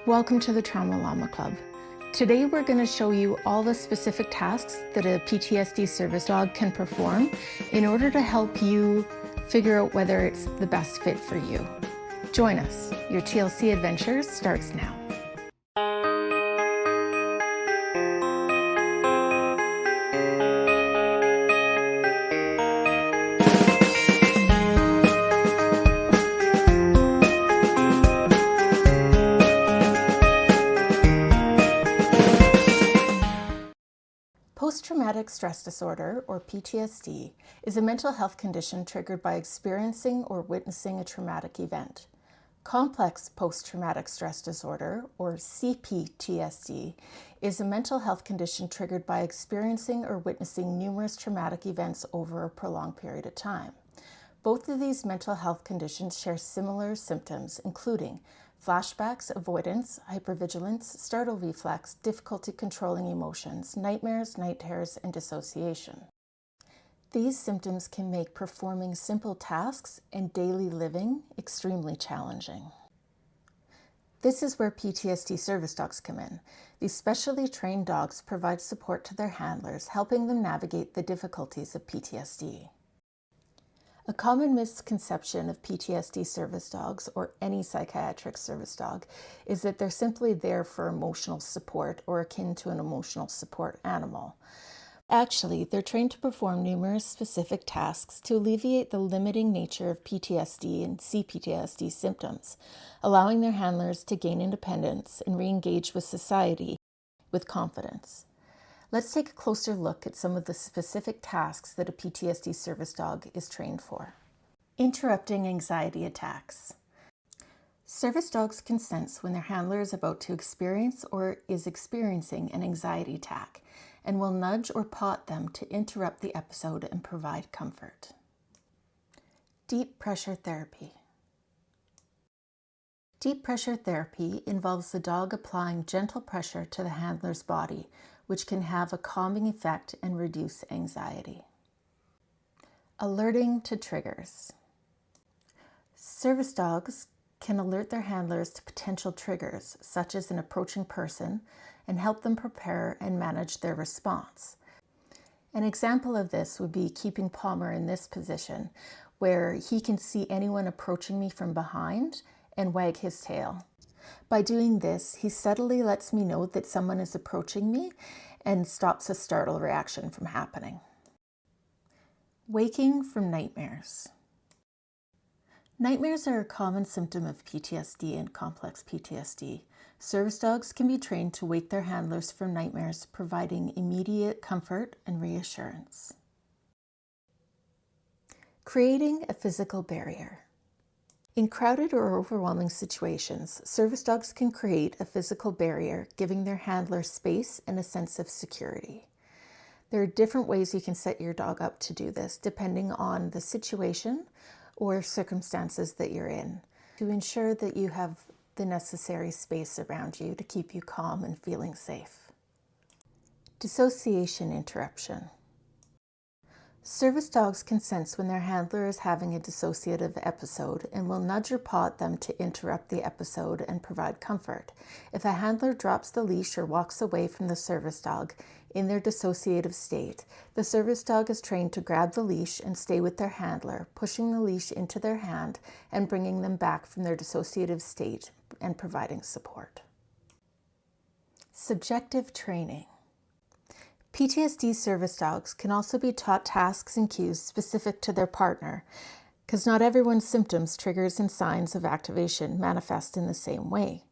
Welcome to the Trauma Llama Club. Today we're going to show you all the specific tasks that a PTSD service dog can perform in order to help you figure out whether it's the best fit for you. Join us. Your TLC adventure starts now. Post-traumatic stress disorder, or PTSD, is a mental health condition triggered by experiencing or witnessing a traumatic event. Complex post-traumatic stress disorder, or CPTSD, is a mental health condition triggered by experiencing or witnessing numerous traumatic events over a prolonged period of time. Both of these mental health conditions share similar symptoms, including flashbacks, avoidance, hypervigilance, startle reflex, difficulty controlling emotions, nightmares, night terrors, and dissociation. These symptoms can make performing simple tasks and daily living extremely challenging. This is where PTSD service dogs come in. These specially trained dogs provide support to their handlers, helping them navigate the difficulties of PTSD. A common misconception of PTSD service dogs, or any psychiatric service dog, is that they're simply there for emotional support or akin to an emotional support animal. Actually, they're trained to perform numerous specific tasks to alleviate the limiting nature of PTSD and CPTSD symptoms, allowing their handlers to gain independence and re-engage with society with confidence. Let's take a closer look at some of the specific tasks that a PTSD service dog is trained for. Interrupting anxiety attacks. Service dogs can sense when their handler is about to experience or is experiencing an anxiety attack and will nudge or pot them to interrupt the episode and provide comfort. Deep pressure therapy. Deep pressure therapy involves the dog applying gentle pressure to the handler's body, which can have a calming effect and reduce anxiety. Alerting to triggers. Service dogs can alert their handlers to potential triggers, such as an approaching person, and help them prepare and manage their response. An example of this would be keeping Palmer in this position, where he can see anyone approaching me from behind and wag his tail. By doing this, he subtly lets me know that someone is approaching me and stops a startle reaction from happening. Waking from nightmares. Nightmares are a common symptom of PTSD and complex PTSD. Service dogs can be trained to wake their handlers from nightmares, providing immediate comfort and reassurance. Creating a physical barrier. In crowded or overwhelming situations, service dogs can create a physical barrier, giving their handler space and a sense of security. There are different ways you can set your dog up to do this, depending on the situation or circumstances that you're in, to ensure that you have the necessary space around you to keep you calm and feeling safe. Dissociation interruption. Service dogs can sense when their handler is having a dissociative episode and will nudge or pot them to interrupt the episode and provide comfort. If a handler drops the leash or walks away from the service dog in their dissociative state, the service dog is trained to grab the leash and stay with their handler, pushing the leash into their hand and bringing them back from their dissociative state and providing support. Subjective training. PTSD service dogs can also be taught tasks and cues specific to their partner, because not everyone's symptoms, triggers, and signs of activation manifest in the same way.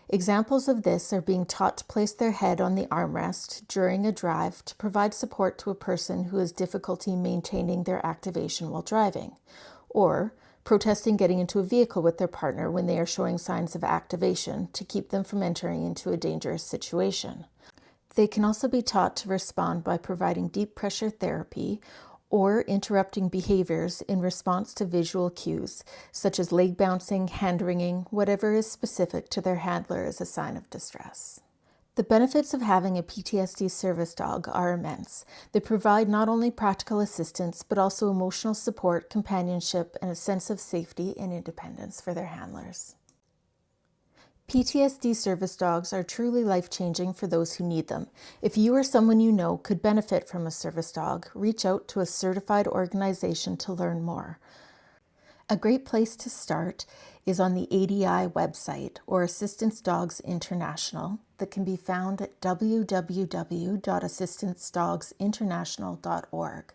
Examples of this are being taught to place their head on the armrest during a drive to provide support to a person who has difficulty maintaining their activation while driving, or protesting getting into a vehicle with their partner when they are showing signs of activation to keep them from entering into a dangerous situation. They can also be taught to respond by providing deep pressure therapy or interrupting behaviors in response to visual cues, such as leg bouncing, hand wringing, whatever is specific to their handler as a sign of distress. The benefits of having a PTSD service dog are immense. They provide not only practical assistance, but also emotional support, companionship, and a sense of safety and independence for their handlers. PTSD service dogs are truly life-changing for those who need them. If you or someone you know could benefit from a service dog, reach out to a certified organization to learn more. A great place to start is on the ADI website, or Assistance Dogs International, that can be found at www.assistancedogsinternational.org.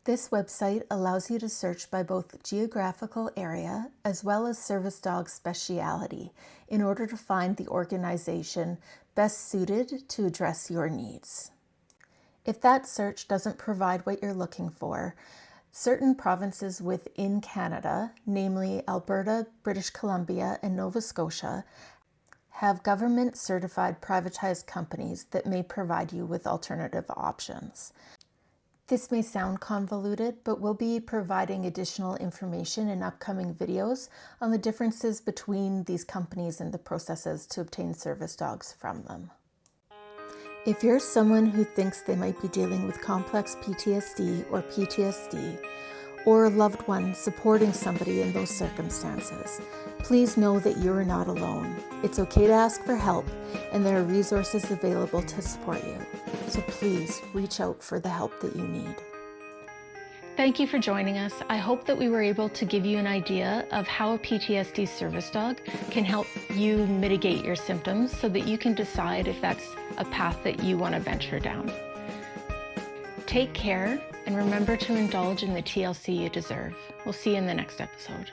This website allows you to search by both geographical area as well as service dog speciality in order to find the organization best suited to address your needs. If that search doesn't provide what you're looking for, certain provinces within Canada, namely Alberta, British Columbia, and Nova Scotia, have government-certified privatized companies that may provide you with alternative options. This may sound convoluted, but we'll be providing additional information in upcoming videos on the differences between these companies and the processes to obtain service dogs from them. If you're someone who thinks they might be dealing with complex PTSD or PTSD, or a loved one supporting somebody in those circumstances, please know that you are not alone. It's okay to ask for help, and there are resources available to support you. So please reach out for the help that you need. Thank you for joining us. I hope that we were able to give you an idea of how a PTSD service dog can help you mitigate your symptoms so that you can decide if that's a path that you want to venture down. Take care, and remember to indulge in the TLC you deserve. We'll see you in the next episode.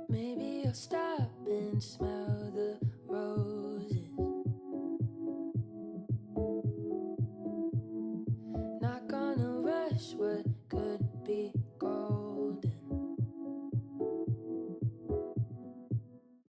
Maybe I'll stop and smile.